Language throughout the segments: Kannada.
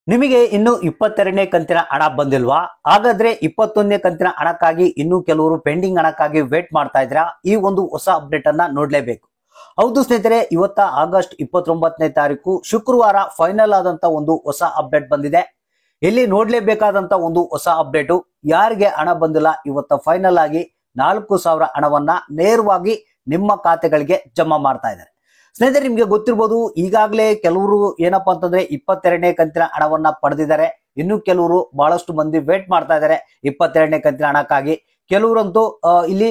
ನಿಮಗೆ ಇನ್ನು 22ನೇ ಕಂತಿನ ಹಣ ಬಂದಿಲ್ವಾ? ಹಾಗಾದ್ರೆ 21ನೇ ಕಂತಿನ ಹಣಕ್ಕಾಗಿ ಇನ್ನು ಕೆಲವರು ಪೆಂಡಿಂಗ್ ಹಣಕ್ಕಾಗಿ ವೇಟ್ ಮಾಡ್ತಾ ಇದ್ದೀರಾ? ಈ ಒಂದು ಹೊಸ ಅಪ್ಡೇಟ್ ಅನ್ನ ನೋಡ್ಲೇಬೇಕು. ಹೌದು ಸ್ನೇಹಿತರೆ, ಇವತ್ತ ಆಗಸ್ಟ್ 29ನೇ ತಾರೀಕು ಶುಕ್ರವಾರ ಫೈನಲ್ ಆದಂತ ಒಂದು ಹೊಸ ಅಪ್ಡೇಟ್ ಬಂದಿದೆ. ಇಲ್ಲಿ ನೋಡ್ಲೇಬೇಕಾದಂತ ಒಂದು ಹೊಸ ಅಪ್ಡೇಟು. ಯಾರಿಗೆ ಹಣ ಬಂದಿಲ್ಲ, ಇವತ್ತ ಫೈನಲ್ ಆಗಿ 4,000 ಹಣವನ್ನ ನೇರವಾಗಿ ನಿಮ್ಮ ಖಾತೆಗಳಿಗೆ ಜಮಾ ಮಾಡ್ತಾ ಇದ್ದಾರೆ. ಸ್ನೇಹಿತರೆ, ನಿಮ್ಗೆ ಗೊತ್ತಿರ್ಬೋದು, ಈಗಾಗಲೇ ಕೆಲವರು ಏನಪ್ಪಾ ಅಂತಂದ್ರೆ 22ನೇ ಕಂತಿನ ಹಣವನ್ನ ಪಡೆದಿದ್ದಾರೆ. ಇನ್ನು ಕೆಲವರು ಬಹಳಷ್ಟು ಮಂದಿ ವೇಟ್ ಮಾಡ್ತಾ ಇದ್ದಾರೆ 22ನೇ ಕಂತಿನ ಹಣಕ್ಕಾಗಿ. ಕೆಲವರಂತೂ ಇಲ್ಲಿ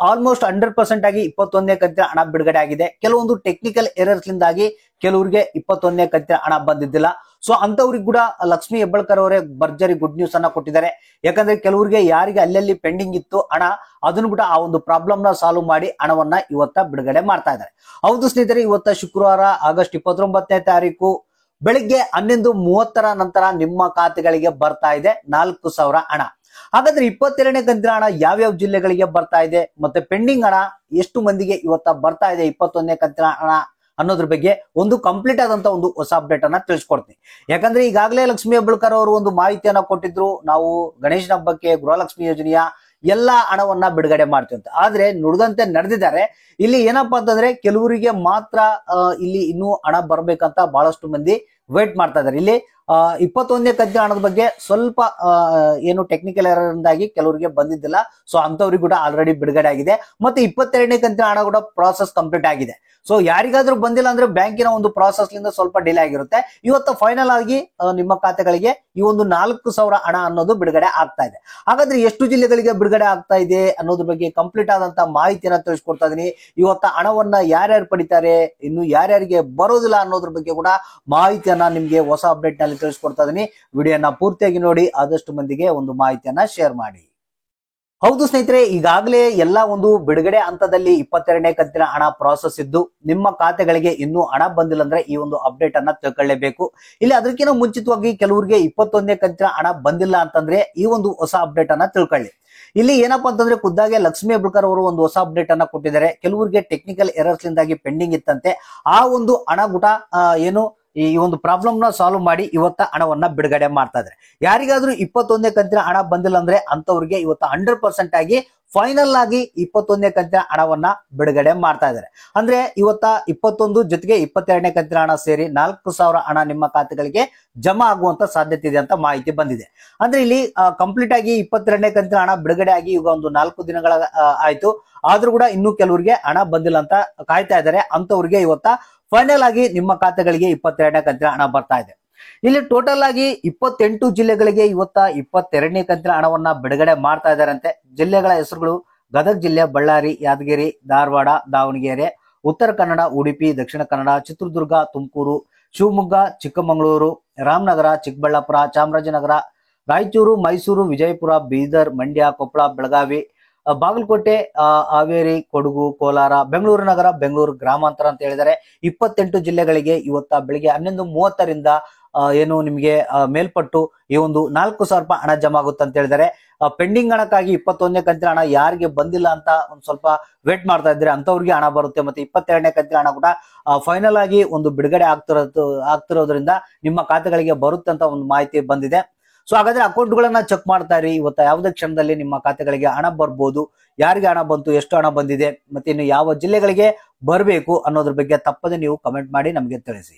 ಆಲ್ಮೋಸ್ಟ್ 100% ಆಗಿ 21ನೇ ಕಂತಿನ ಹಣ ಬಿಡುಗಡೆ ಆಗಿದೆ. ಕೆಲವೊಂದು ಟೆಕ್ನಿಕಲ್ ಎರರ್ಸ್ ಲಿಂದಾಗಿ ಕೆಲವರಿಗೆ 21ನೇ ಕಂತಿನ ಹಣ ಬಂದಿದ್ದಿಲ್ಲ. ಸೊ ಅಂತವ್ರಿಗೆ ಕೂಡ ಲಕ್ಷ್ಮಿ ಹೆಬ್ಬಾಳ್ಕರ್ ಅವರೇ ಭರ್ಜರಿ ಗುಡ್ ನ್ಯೂಸ್ ಅನ್ನ ಕೊಟ್ಟಿದ್ದಾರೆ. ಯಾಕಂದ್ರೆ ಕೆಲವರಿಗೆ ಯಾರಿಗೆ ಅಲ್ಲಲ್ಲಿ ಪೆಂಡಿಂಗ್ ಇತ್ತು ಹಣ, ಅದನ್ನು ಕೂಡ ಆ ಒಂದು ಪ್ರಾಬ್ಲಮ್ ನ ಸಾಲ್ವ್ ಮಾಡಿ ಹಣವನ್ನ ಇವತ್ತ ಬಿಡುಗಡೆ ಮಾಡ್ತಾ ಇದ್ದಾರೆ. ಹೌದು ಸ್ನೇಹಿತರೆ, ಇವತ್ತ ಶುಕ್ರವಾರ ಆಗಸ್ಟ್ 29ನೇ ತಾರೀಕು ಬೆಳಿಗ್ಗೆ 11:30 ನಂತರ ನಿಮ್ಮ ಖಾತೆಗಳಿಗೆ ಬರ್ತಾ ಇದೆ 4,000 ಹಣ. ಹಾಗಾದ್ರೆ 22ನೇ ಕಂತಿನ ಹಣ ಯಾವ್ಯಾವ ಜಿಲ್ಲೆಗಳಿಗೆ ಬರ್ತಾ ಇದೆ, ಮತ್ತೆ ಪೆಂಡಿಂಗ್ ಹಣ ಎಷ್ಟು ಮಂದಿಗೆ ಇವತ್ತ ಬರ್ತಾ ಇದೆ 21ನೇ ಕಂತಿನ ಹಣ ಅನ್ನೋದ್ರ ಬಗ್ಗೆ ಒಂದು ಕಂಪ್ಲೀಟ್ ಆದಂತ ಒಂದು ಹೊಸ ಅಪ್ಡೇಟ್ ಅನ್ನ ತಿಳಿಸ್ಕೊಡ್ತೀನಿ. ಯಾಕಂದ್ರೆ ಈಗಾಗಲೇ ಲಕ್ಷ್ಮಿ ಹೆಬ್ಬಾಳ್ಕರ್ ಅವರು ಒಂದು ಮಾಹಿತಿಯನ್ನ ಕೊಟ್ಟಿದ್ರು, ನಾವು ಗಣೇಶನ ಹಬ್ಬಕ್ಕೆ ಗೃಹಲಕ್ಷ್ಮಿ ಯೋಜನೆಯ ಎಲ್ಲಾ ಹಣವನ್ನ ಬಿಡುಗಡೆ ಮಾಡ್ತೀವಿ ಅಂತ. ಆದ್ರೆ ನುಡಿದಂತೆ ನಡೆದಿದ್ದಾರೆ. ಇಲ್ಲಿ ಏನಪ್ಪಾ ಅಂತಂದ್ರೆ ಕೆಲವರಿಗೆ ಮಾತ್ರ ಇಲ್ಲಿ ಇನ್ನೂ ಹಣ ಬರ್ಬೇಕಂತ ಬಹಳಷ್ಟು ಮಂದಿ ವೇಟ್ ಮಾಡ್ತಾ ಇದ್ದಾರೆ. ಇಲ್ಲಿ 21ನೇ ಕಂತಿನ ಹಣದ ಬಗ್ಗೆ ಸ್ವಲ್ಪ ಏನು ಟೆಕ್ನಿಕಲ್ ಎರರ್ ಇಂದಾಗಿ ಕೆಲವರಿಗೆ ಬಂದಿದ್ದಿಲ್ಲ. ಸೊ ಅಂತವ್ರಿಗೆ ಕೂಡ ಆಲ್ರೆಡಿ ಬಿಡುಗಡೆ ಆಗಿದೆ. ಮತ್ತೆ 22ನೇ ಕಂತಿನ ಹಣ ಕೂಡ ಪ್ರಾಸೆಸ್ ಕಂಪ್ಲೀಟ್ ಆಗಿದೆ. ಸೊ ಯಾರಿಗಾದ್ರೂ ಬಂದಿಲ್ಲ ಅಂದ್ರೆ ಬ್ಯಾಂಕಿನ ಒಂದು ಪ್ರಾಸೆಸ್ ಲಿಂದ ಸ್ವಲ್ಪ ಡಿಲೇ ಆಗಿರುತ್ತೆ. ಇವತ್ತು ಫೈನಲ್ ಆಗಿ ನಿಮ್ಮ ಖಾತೆಗಳಿಗೆ ಈ ಒಂದು 4,000 ಹಣ ಅನ್ನೋದು ಬಿಡುಗಡೆ ಆಗ್ತಾ ಇದೆ. ಹಾಗಾದ್ರೆ ಎಷ್ಟು ಜಿಲ್ಲೆಗಳಿಗೆ ಬಿಡುಗಡೆ ಆಗ್ತಾ ಇದೆ ಅನ್ನೋದ್ರ ಬಗ್ಗೆ ಕಂಪ್ಲೀಟ್ ಆದಂತ ಮಾಹಿತಿಯನ್ನ ತಿಳಿಸ್ಕೊಡ್ತಾ ಇದೀನಿ. ಇವತ್ತ ಹಣವನ್ನ ಯಾರ್ಯಾರು ಪಡಿತಾರೆ, ಇನ್ನು ಯಾರ್ಯಾರಿಗೆ ಬರೋದಿಲ್ಲ ಅನ್ನೋದ್ರ ಬಗ್ಗೆ ಕೂಡ ಮಾಹಿತಿಯನ್ನ ನಿಮ್ಗೆ ಹೊಸ ಅಪ್ಡೇಟ್ ನಲ್ಲಿ ತಿಳಿಸ್ಕೊಡ್ತಾ ಇದೀನಿ. ವಿಡಿಯೋನ ಪೂರ್ತಿಯಾಗಿ ನೋಡಿ, ಆದಷ್ಟು ಮಂದಿಗೆ ಒಂದು ಮಾಹಿತಿಯನ್ನ ಶೇರ್ ಮಾಡಿ. ಹೌದು ಸ್ನೇಹಿತರೆ, ಈಗಾಗಲೇ ಎಲ್ಲ ಒಂದು ಬಿಡುಗಡೆ ಹಂತದಲ್ಲಿ 22ನೇ ಕಂತಿನ ಹಣ ಪ್ರಾಸೆಸ್ ಇದ್ದು ನಿಮ್ಮ ಖಾತೆಗಳಿಗೆ ಇನ್ನೂ ಹಣ ಬಂದಿಲ್ಲ ಅಂದ್ರೆ ಈ ಒಂದು ಅಪ್ಡೇಟ್ ಅನ್ನ ತಿಳ್ಕೊಳ್ಳೇಬೇಕು. ಇಲ್ಲಿ ಅದಕ್ಕಿಂತ ಮುಂಚಿತವಾಗಿ ಕೆಲವರಿಗೆ 21ನೇ ಕಂತಿನ ಹಣ ಬಂದಿಲ್ಲ ಅಂತಂದ್ರೆ ಈ ಒಂದು ಹೊಸ ಅಪ್ಡೇಟ್ ಅನ್ನ ತಿಳ್ಕೊಳ್ಳಿ. ಇಲ್ಲಿ ಏನಪ್ಪಾ ಅಂತಂದ್ರೆ ಖುದ್ದಾಗೆ ಲಕ್ಷ್ಮಿ ಹೆಬ್ಬಾಳ್ಕರ್ ಅವರು ಒಂದು ಹೊಸ ಅಪ್ಡೇಟ್ ಅನ್ನ ಕೊಟ್ಟಿದ್ದಾರೆ. ಕೆಲವರಿಗೆ ಟೆಕ್ನಿಕಲ್ ಎರರ್ಸ್ ಲಿಂದಾಗಿ ಪೆಂಡಿಂಗ್ ಇತ್ತಂತೆ. ಆ ಒಂದು ಹಣ ಕೂಡ ಏನು ಈ ಒಂದು ಪ್ರಾಬ್ಲಮ್ ನ ಸಾಲ್ವ್ ಮಾಡಿ ಇವತ್ತ ಹಣವನ್ನ ಬಿಡುಗಡೆ ಮಾಡ್ತಾ ಇದ್ದಾರೆ. ಯಾರಿಗಾದ್ರೂ 21ನೇ ಕಂತಿನ ಹಣ ಬಂದಿಲ್ಲ ಅಂದ್ರೆ ಅಂತವ್ರಿಗೆ ಇವತ್ತ 100% ಆಗಿ ಫೈನಲ್ ಆಗಿ 21ನೇ ಕಂತಿನ ಹಣವನ್ನ ಬಿಡುಗಡೆ ಮಾಡ್ತಾ ಇದ್ದಾರೆ. ಅಂದ್ರೆ ಇವತ್ತ 21 ಜೊತೆಗೆ 22ನೇ ಕಂತಿನ ಹಣ ಸೇರಿ 4,000 ಹಣ ನಿಮ್ಮ ಖಾತೆಗಳಿಗೆ ಜಮಾ ಆಗುವಂತ ಸಾಧ್ಯತೆ ಇದೆ ಅಂತ ಮಾಹಿತಿ ಬಂದಿದೆ. ಅಂದ್ರೆ ಇಲ್ಲಿ ಕಂಪ್ಲೀಟ್ ಆಗಿ 22ನೇ ಕಂತಿನ ಹಣ ಬಿಡುಗಡೆ ಆಗಿ ಈಗ ಒಂದು 4 ದಿನಗಳ ಆಯ್ತು. ಆದ್ರೂ ಕೂಡ ಇನ್ನೂ ಕೆಲವರಿಗೆ ಹಣ ಬಂದಿಲ್ಲ ಅಂತ ಕಾಯ್ತಾ ಇದ್ದಾರೆ. ಅಂತವ್ರಿಗೆ ಇವತ್ತ ಫೈನಲ್ ಆಗಿ ನಿಮ್ಮ ಖಾತೆಗಳಿಗೆ 22ನೇ ಕಂತಿನ ಹಣ ಬರ್ತಾ ಇದೆ. ಇಲ್ಲಿ ಟೋಟಲ್ ಆಗಿ 28 ಜಿಲ್ಲೆಗಳಿಗೆ ಇವತ್ತ 22ನೇ ಕಂತಿನ ಹಣವನ್ನ ಬಿಡುಗಡೆ ಮಾಡ್ತಾ ಇದ್ದಾರಂತೆ. ಜಿಲ್ಲೆಗಳ ಹೆಸರುಗಳು: ಗದಗ ಜಿಲ್ಲೆ, ಬಳ್ಳಾರಿ, ಯಾದಗಿರಿ, ಧಾರವಾಡ, ದಾವಣಗೆರೆ, ಉತ್ತರ ಕನ್ನಡ, ಉಡುಪಿ, ದಕ್ಷಿಣ ಕನ್ನಡ, ಚಿತ್ರದುರ್ಗ, ತುಮಕೂರು, ಶಿವಮೊಗ್ಗ, ಚಿಕ್ಕಮಗಳೂರು, ರಾಮನಗರ, ಚಿಕ್ಕಬಳ್ಳಾಪುರ, ಚಾಮರಾಜನಗರ, ರಾಯಚೂರು, ಮೈಸೂರು, ವಿಜಯಪುರ, ಬೀದರ್, ಮಂಡ್ಯ, ಕೊಪ್ಪಳ, ಬೆಳಗಾವಿ, ಬಾಗಲಕೋಟೆ, ಹಾವೇರಿ, ಕೊಡಗು, ಕೋಲಾರ, ಬೆಂಗಳೂರು ನಗರ, ಬೆಂಗಳೂರು ಗ್ರಾಮಾಂತರ ಅಂತ ಹೇಳಿದರೆ 28 ಜಿಲ್ಲೆಗಳಿಗೆ ಇವತ್ತ ಬೆಳಿಗ್ಗೆ 11:30ರಿಂದ ಏನು ನಿಮಗೆ ಮೇಲ್ಪಟ್ಟು ಈ ಒಂದು 4,000 ರೂಪಾಯಿ ಹಣ ಜಮಾ ಆಗುತ್ತೆ ಅಂತ ಹೇಳಿದರೆ. ಪೆಂಡಿಂಗ್ ಹಣಕ್ಕಾಗಿ 21ನೇ ಕಂತಿನ ಹಣ ಯಾರಿಗೆ ಬಂದಿಲ್ಲ ಅಂತ ಒಂದ್ ಸ್ವಲ್ಪ ವೇಟ್ ಮಾಡ್ತಾ ಇದ್ರೆ ಅಂತವ್ರಿಗೆ ಹಣ ಬರುತ್ತೆ. ಮತ್ತೆ 22ನೇ ಕಂತಿನ ಹಣ ಕೂಡ ಫೈನಲ್ ಆಗಿ ಒಂದು ಬಿಡುಗಡೆ ಆಗ್ತಿರೋದ್ರಿಂದ ನಿಮ್ಮ ಖಾತೆಗಳಿಗೆ ಬರುತ್ತೆ ಅಂತ ಒಂದು ಮಾಹಿತಿ ಬಂದಿದೆ. ಸೊ ಹಾಗಾದ್ರೆ ಅಕೌಂಟ್ಗಳನ್ನ ಚೆಕ್ ಮಾಡ್ತಾ ಇರಿ. ಇವತ್ತ ಯಾವುದೇ ಕ್ಷಣದಲ್ಲಿ ನಿಮ್ಮ ಖಾತೆಗಳಿಗೆ ಹಣ ಬರ್ಬೋದು. ಯಾರಿಗೆ ಹಣ ಬಂತು, ಎಷ್ಟು ಹಣ ಬಂದಿದೆ, ಮತ್ತೆ ಇನ್ನು ಯಾವ ಜಿಲ್ಲೆಗಳಿಗೆ ಬರಬೇಕು ಅನ್ನೋದ್ರ ಬಗ್ಗೆ ತಪ್ಪದೆ ನೀವು ಕಮೆಂಟ್ ಮಾಡಿ ನಮಗೆ ತಿಳಿಸಿ.